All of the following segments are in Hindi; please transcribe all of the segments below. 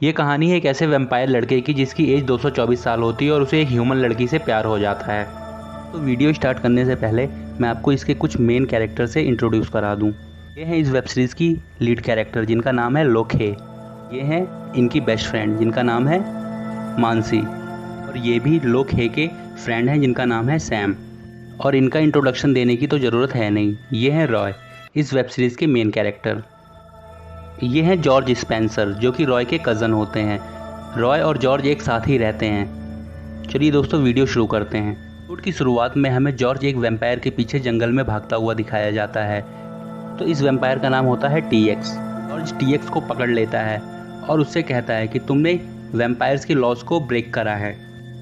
ये कहानी है एक ऐसे वैम्पायर लड़के की जिसकी एज 224 साल होती है और उसे एक ह्यूमन लड़की से प्यार हो जाता है। तो वीडियो स्टार्ट करने से पहले मैं आपको इसके कुछ मेन कैरेक्टर से इंट्रोड्यूस करा दूं। ये हैं इस वेब सीरीज़ की लीड कैरेक्टर जिनका नाम है लोखे। ये हैं इनकी बेस्ट फ्रेंड जिनका नाम है मानसी। और ये भी लोखे के फ्रेंड हैं जिनका नाम है सैम। और इनका इंट्रोडक्शन देने की तो ज़रूरत है नहीं, ये हैं रॉय, इस वेब सीरीज़ के मेन कैरेक्टर। ये हैं जॉर्ज स्पेंसर जो कि रॉय के कज़न होते हैं। रॉय और जॉर्ज एक साथ ही रहते हैं। चलिए दोस्तों वीडियो शुरू करते हैं। शूट की शुरुआत में हमें जॉर्ज एक वैम्पायर के पीछे जंगल में भागता हुआ दिखाया जाता है। तो इस वैम्पायर का नाम होता है टीएक्स। जॉर्ज टीएक्स को पकड़ लेता है और उससे कहता है कि तुमने वैम्पायर्स के लॉज को ब्रेक करा है।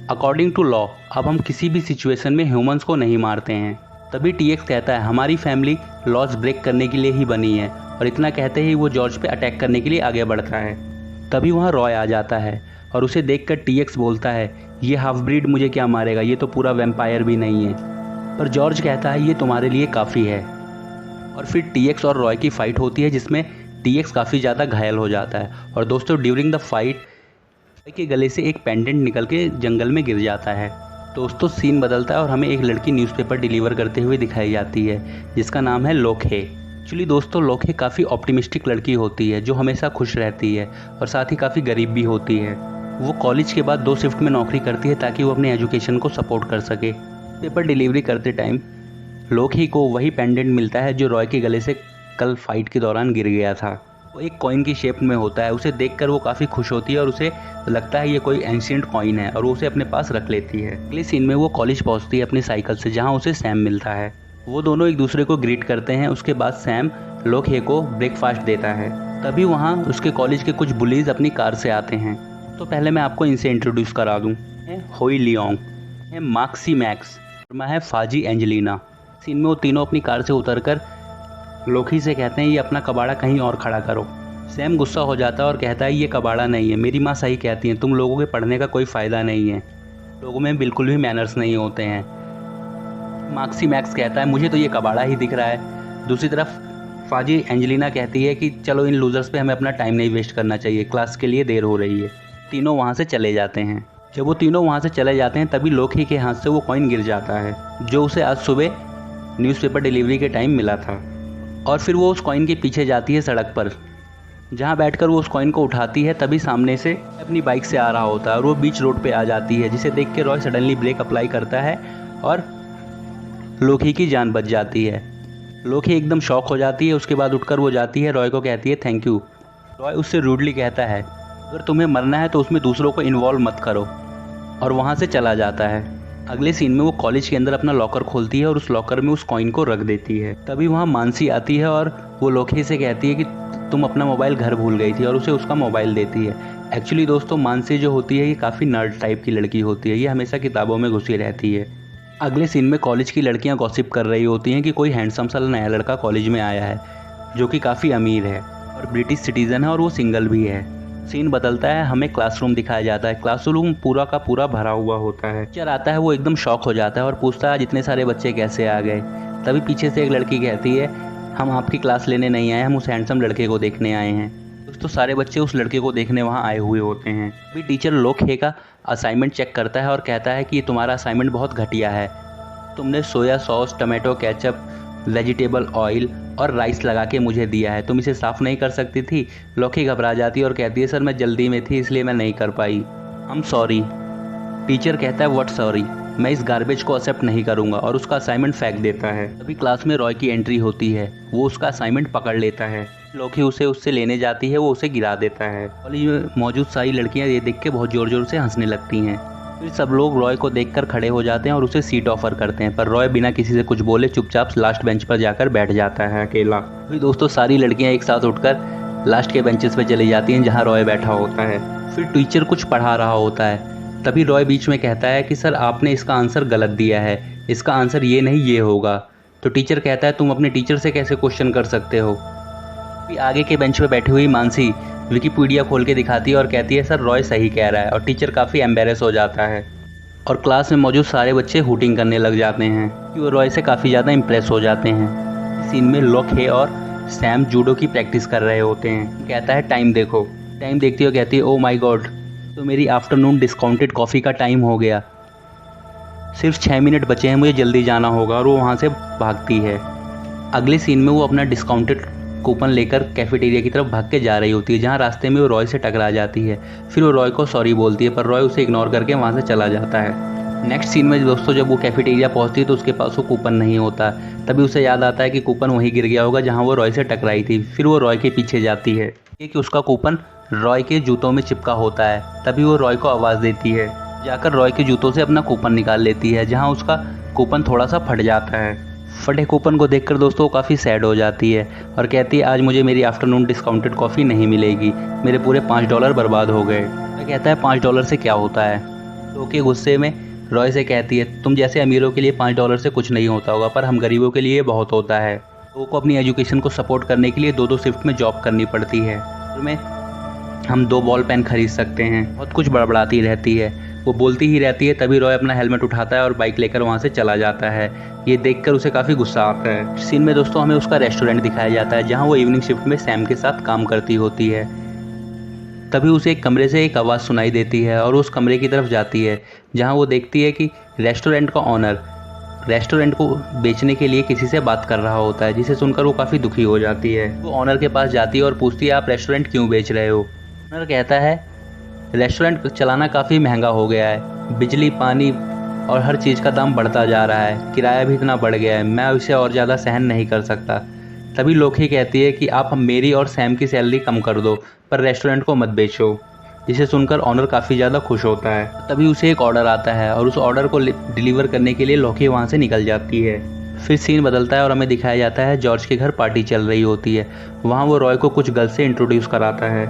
अकॉर्डिंग टू लॉ अब हम किसी भी सिचुएशन में ह्यूमंस को नहीं मारते हैं। तभी टीएक्स कहता है हमारी फैमिली लॉज ब्रेक करने के लिए ही बनी है। और इतना कहते ही वो जॉर्ज पे अटैक करने के लिए आगे बढ़ता है। तभी वहाँ रॉय आ जाता है और उसे देखकर टीएक्स बोलता है ये हाफ ब्रीड मुझे क्या मारेगा, ये तो पूरा वैम्पायर भी नहीं है। पर जॉर्ज कहता है ये तुम्हारे लिए काफ़ी है। और फिर टीएक्स और रॉय की फ़ाइट होती है जिसमें टीएक्स काफ़ी ज़्यादा घायल हो जाता है। और दोस्तों ड्यूरिंग द फाइट रॉय के गले से एक पेंडेंट निकल के जंगल में गिर जाता है। दोस्तों सीन बदलता है और हमें एक लड़की न्यूज़पेपर डिलीवर करते हुए दिखाई जाती है जिसका नाम है लोखे। एक्चुअली दोस्तों लोखे काफ़ी ऑप्टिमिस्टिक लड़की होती है जो हमेशा खुश रहती है और साथ ही काफ़ी गरीब भी होती है। वो कॉलेज के बाद 2 शिफ्ट में नौकरी करती है ताकि वो अपने एजुकेशन को सपोर्ट कर सके। पेपर डिलीवरी करते टाइम लोखे को वही पेंडेंट मिलता है जो रॉय के गले से कल फाइट के दौरान गिर गया था। वो एक कॉइन की शेप में होता है। उसे देखकर वो काफ़ी खुश होती है और उसे लगता है ये कोई एंशिएंट कॉइन है और वो उसे अपने पास रख लेती है। अगले सीन में वो कॉलेज पहुंचती है अपनी साइकिल से जहां उसे सैम मिलता है। वो दोनों एक दूसरे को ग्रीट करते हैं। उसके बाद सैम लोखे को ब्रेकफास्ट देता है। तभी वहाँ उसके कॉलेज के कुछ बुलीज अपनी कार से आते हैं। तो पहले मैं आपको इनसे इंट्रोड्यूस करा दूँ। होई लियोंग है, मार्क्सी मैक्स और मैं है फाजी एंजेलिना। सीन में वो तीनों अपनी कार से उतरकर लोखी से कहते हैं ये अपना कबाड़ा कहीं और खड़ा करो। सैम गुस्सा हो जाता है और कहता है ये कबाड़ा नहीं है, मेरी माँ सही कहती है, तुम लोगों के पढ़ने का कोई फ़ायदा नहीं है, लोगों में बिल्कुल भी मैनर्स नहीं होते हैं। मार्क्सी मैक्स कहता है मुझे तो ये कबाड़ा ही दिख रहा है। दूसरी तरफ फाजी एंजेलिना कहती है कि चलो इन लूज़र्स पे हमें अपना टाइम नहीं वेस्ट करना चाहिए, क्लास के लिए देर हो रही है। तीनों वहाँ से चले जाते हैं। जब वो तीनों वहाँ से चले जाते हैं तभी लोखे के हाथ से वो कॉइन गिर जाता है जो उसे आज सुबह न्यूज़पेपर डिलीवरी के टाइम मिला था। और फिर वो उस कॉइन के पीछे जाती है सड़क पर, जहाँ बैठकर वो उस कॉइन को उठाती है। तभी सामने से अपनी बाइक से आ रहा होता है और वो बीच रोड पे आ जाती है, जिसे देख के रॉय सडनली ब्रेक अप्लाई करता है और लोखे की जान बच जाती है। लोखे एकदम शॉक हो जाती है। उसके बाद उठकर वो जाती है, रॉय को कहती है थैंक यू। रॉय उससे रूडली कहता है अगर तुम्हें मरना है तो उसमें दूसरों को इन्वॉल्व मत करो, और वहाँ से चला जाता है। अगले सीन में वो कॉलेज के अंदर अपना लॉकर खोलती है और उस लॉकर में उस कॉइन को रख देती है। तभी वहाँ मानसी आती है और वो लोखे से कहती है कि तुम अपना मोबाइल घर भूल गई थी, और उसे उसका मोबाइल देती है। एक्चुअली दोस्तों मानसी जो होती है ये काफ़ी नर्ड टाइप की लड़की होती है, ये हमेशा किताबों में घुसी रहती है। अगले सीन में कॉलेज की लड़कियां गॉसिप कर रही होती हैं कि कोई हैंडसम सा नया लड़का कॉलेज में आया है जो कि काफ़ी अमीर है और ब्रिटिश सिटीज़न है और वो सिंगल भी है। सीन बदलता है, हमें क्लासरूम दिखाया जाता है। क्लासरूम पूरा का पूरा भरा हुआ होता है। टीचर आता है, वो एकदम शॉक हो जाता है और पूछता है इतने सारे बच्चे कैसे आ गए। तभी पीछे से एक लड़की कहती है हम आपकी क्लास लेने नहीं आए, हम उस हैंडसम लड़के को देखने आए हैं। दोस्तों सारे बच्चे उस लड़के को देखने वहाँ आए हुए होते हैं। अभी टीचर लोखे का असाइनमेंट चेक करता है और कहता है कि ये तुम्हारा असाइनमेंट बहुत घटिया है, तुमने soya sauce, tomato ketchup, vegetable oil और राइस लगा के मुझे दिया है, तुम इसे साफ़ नहीं कर सकती थी। लोखे घबरा जाती है और कहती है सर मैं जल्दी में थी इसलिए मैं नहीं कर पाई, आई एम सॉरी। टीचर कहता है व्हाट सॉरी, मैं इस गार्बेज को एक्सेप्ट नहीं करूंगा, और उसका असाइनमेंट फेंक देता है। तभी क्लास में रॉय की एंट्री होती है। वो उसका असाइनमेंट पकड़ लेता है। लोखे उसे उससे लेने जाती है, वो उसे गिरा देता है। कॉलेज में मौजूद सारी लड़कियां ये देख के बहुत ज़ोर ज़ोर से हंसने लगती हैं। फिर सब लोग रॉय को देखकर खड़े हो जाते हैं और उसे सीट ऑफर करते हैं, पर रॉय बिना किसी से कुछ बोले चुपचाप लास्ट बेंच पर जाकर बैठ जाता है अकेला। फिर दोस्तों सारी लड़कियां एक साथ उठकर लास्ट के बेंचेस पर चली जाती हैं जहां रॉय बैठा होता है। फिर टीचर कुछ पढ़ा रहा होता है। तभी रॉय बीच में कहता है कि सर आपने इसका आंसर गलत दिया है, इसका आंसर ये नहीं ये होगा। तो टीचर कहता है तुम अपने टीचर से कैसे क्वेश्चन कर सकते हो। फिर आगे के बेंच पे बैठी हुई मानसी विकिपीडिया खोल के दिखाती है और कहती है सर रॉय सही कह रहा है, और टीचर काफ़ी एम्बेरस हो जाता है और क्लास में मौजूद सारे बच्चे हूटिंग करने लग जाते हैं कि वो रॉय से काफ़ी ज़्यादा इम्प्रेस हो जाते हैं। सीन में लोखे और सैम जूडो की प्रैक्टिस कर रहे होते हैं। कहता है टाइम देखो। टाइम देखती है और कहती है ओ माय गॉड, तो मेरी आफ्टरनून डिस्काउंटेड कॉफ़ी का टाइम हो गया, सिर्फ 6 मिनट बचे हैं, मुझे जल्दी जाना होगा। और वो वहाँ से भागती है। अगले सीन में वो अपना डिस्काउंटेड कूपन लेकर कैफेटेरिया की तरफ भाग के जा रही होती है, जहाँ रास्ते में वो रॉय से टकरा जाती है। फिर वो रॉय को सॉरी बोलती है, पर रॉय उसे इग्नोर करके वहाँ से चला जाता है। नेक्स्ट सीन में दोस्तों जब वो कैफेटेरिया पहुँचती है तो उसके पास वो कूपन नहीं होता। तभी उसे याद आता है कि कूपन वहीं गिर गया होगा जहाँ वो रॉय से टकराई थी। फिर वो रॉय के पीछे जाती है कि उसका कूपन रॉय के जूतों में चिपका होता है। तभी वो रॉय को आवाज़ देती है, जाकर रॉय के जूतों से अपना कूपन निकाल लेती है, जहाँ उसका कूपन थोड़ा सा फट जाता है। फटे कूपन को देखकर दोस्तों काफ़ी सैड हो जाती है और कहती है आज मुझे मेरी आफ्टरनून डिस्काउंटेड कॉफ़ी नहीं मिलेगी, मेरे पूरे $5 बर्बाद हो गए। वह कहता है $5 से क्या होता है, तो के गुस्से में रॉय से कहती है तुम जैसे अमीरों के लिए $5 से कुछ नहीं होता होगा, पर हम गरीबों के लिए बहुत होता है। लोगों को अपनी एजुकेशन को सपोर्ट करने के लिए 2-2 शिफ्ट में जॉब करनी पड़ती है, में हम 2 बॉल पेन खरीद सकते हैं। बहुत कुछ बड़बड़ाती रहती है, वो बोलती ही रहती है। तभी रॉय अपना हेलमेट उठाता है और बाइक लेकर वहाँ से चला जाता है। ये देखकर उसे काफ़ी गुस्सा आता है। सीन में दोस्तों हमें उसका रेस्टोरेंट दिखाया जाता है, जहाँ वो इवनिंग शिफ्ट में सैम के साथ काम करती होती है। तभी उसे एक कमरे से एक आवाज़ सुनाई देती है और उस कमरे की तरफ जाती है, जहाँ वो देखती है कि रेस्टोरेंट का ऑनर रेस्टोरेंट को बेचने के लिए किसी से बात कर रहा होता है, जिसे सुनकर वो काफ़ी दुखी हो जाती है। वो ऑनर के पास जाती है और पूछती है आप रेस्टोरेंट क्यों बेच रहे हो। ऑनर कहता है रेस्टोरेंट चलाना काफ़ी महंगा हो गया है, बिजली पानी और हर चीज़ का दाम बढ़ता जा रहा है, किराया भी इतना बढ़ गया है, मैं इसे और ज़्यादा सहन नहीं कर सकता। तभी लोकी कहती है कि आप मेरी और सैम की सैलरी कम कर दो, पर रेस्टोरेंट को मत बेचो, जिसे सुनकर ऑनर काफ़ी ज़्यादा खुश होता है। तभी उसे एक ऑर्डर आता है और उस ऑर्डर को डिलीवर करने के लिए लोकी वहाँ से निकल जाती है। फिर सीन बदलता है और हमें दिखाया जाता है जॉर्ज के घर पार्टी चल रही होती है। वहाँ वो रॉय को कुछ गर्ल से इंट्रोड्यूस कराता है,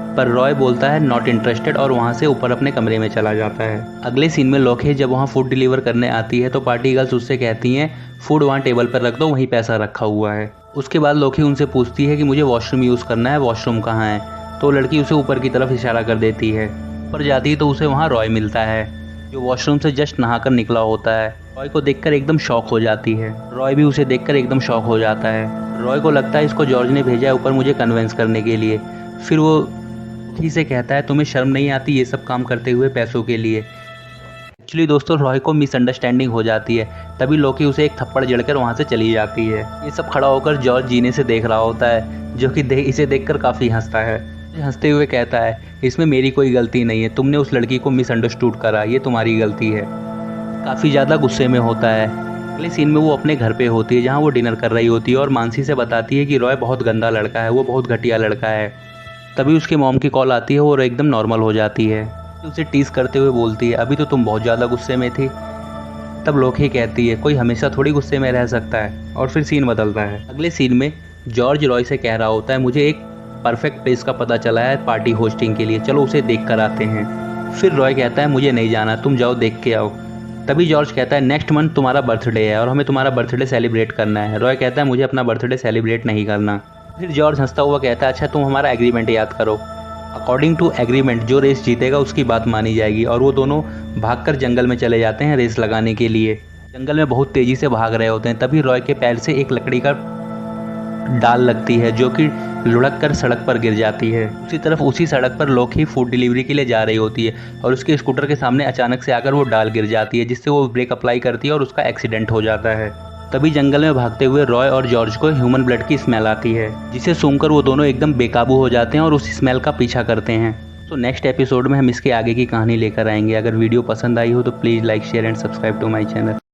पर रॉय बोलता है नॉट इंटरेस्टेड और वहाँ से ऊपर अपने कमरे में चला जाता है। अगले सीन में लोकी जब वहाँ फूड डिलीवर करने आती है तो पार्टी गर्ल्स उससे कहती हैं फूड वहाँ टेबल पर रख दो, वहीं पैसा रखा हुआ है। उसके बाद लोकी उनसे पूछती है कि मुझे वॉशरूम यूज़ करना है, वॉशरूम कहाँ है। तो लड़की उसे ऊपर की तरफ इशारा कर देती है। ऊपर जाती है तो उसे वहाँ रॉय मिलता है, जो वॉशरूम से जस्ट नहाकर निकला होता है। रॉय को देखकर एकदम शॉक हो जाती है। रॉय भी उसे देखकर एकदम शॉक हो जाता है। रॉय को लगता है इसको जॉर्ज ने भेजा है ऊपर मुझे कन्विंस करने के लिए। फिर वो लोकी से कहता है तुम्हें शर्म नहीं आती ये सब काम करते हुए पैसों के लिए। एक्चुअली दोस्तों रॉय को मिसअंडरस्टैंडिंग हो जाती है। तभी लोकी उसे एक थप्पड़ जड़कर वहाँ से चली जाती है। ये सब खड़ा होकर जॉर्ज जीने से देख रहा होता है, जो कि इसे देखकर काफ़ी हंसता है। हंसते हुए कहता है इसमें मेरी कोई गलती नहीं है, तुमने उस लड़की को मिसअंडरस्टूड करा, ये तुम्हारी गलती है। काफ़ी ज़्यादा गुस्से में होता है। अगले सीन में वो अपने घर पे होती है, जहाँ वो डिनर कर रही होती है और मानसी से बताती है कि रॉय बहुत गंदा लड़का है, वो बहुत घटिया लड़का है। तभी उसके मॉम की कॉल आती है और एकदम नॉर्मल हो जाती है। उसे टीज करते हुए बोलती है अभी तो तुम बहुत ज़्यादा गुस्से में थी। तब लोकी कहती है कोई हमेशा थोड़ी गुस्से में रह सकता है। और फिर सीन बदलता है। अगले सीन में जॉर्ज रॉय से कह रहा होता है मुझे एक परफेक्ट प्लेस का पता चला है पार्टी होस्टिंग के लिए, चलो उसे देख कर आते हैं। फिर रॉय कहता है मुझे नहीं जाना, तुम जाओ देख के आओ। तभी जॉर्ज कहता है नेक्स्ट मंथ तुम्हारा बर्थडे है और हमें तुम्हारा बर्थडे सेलिब्रेट करना है। रॉय कहता है मुझे अपना बर्थडे सेलिब्रेट नहीं करना। फिर जॉर्ज हंसता हुआ कहता है अच्छा तुम हमारा एग्रीमेंट याद करो, अकॉर्डिंग टू एग्रीमेंट जो रेस जीतेगा उसकी बात मानी जाएगी। और वो दोनों भागकर जंगल में चले जाते हैं रेस लगाने के लिए। जंगल में बहुत तेज़ी से भाग रहे होते हैं। तभी रॉय के पैर से एक लकड़ी का डाल लगती है, जो कि लुढ़क कर सड़क पर गिर जाती है। उसी तरफ उसी सड़क पर लोकी फूड डिलीवरी के लिए जा रही होती है और उसके स्कूटर के सामने अचानक से आकर वो डाल गिर जाती है, जिससे वो ब्रेक अप्लाई करती है और उसका एक्सीडेंट हो जाता है। तभी जंगल में भागते हुए रॉय और जॉर्ज को ह्यूमन ब्लड की स्मेल आती है, जिसे सूंघकर वो दोनों एकदम बेकाबू हो जाते हैं और उस स्मेल का पीछा करते हैं। तो नेक्स्ट एपिसोड में हम इसके आगे की कहानी लेकर आएंगे। अगर वीडियो पसंद आई हो तो please like share and subscribe to my channel.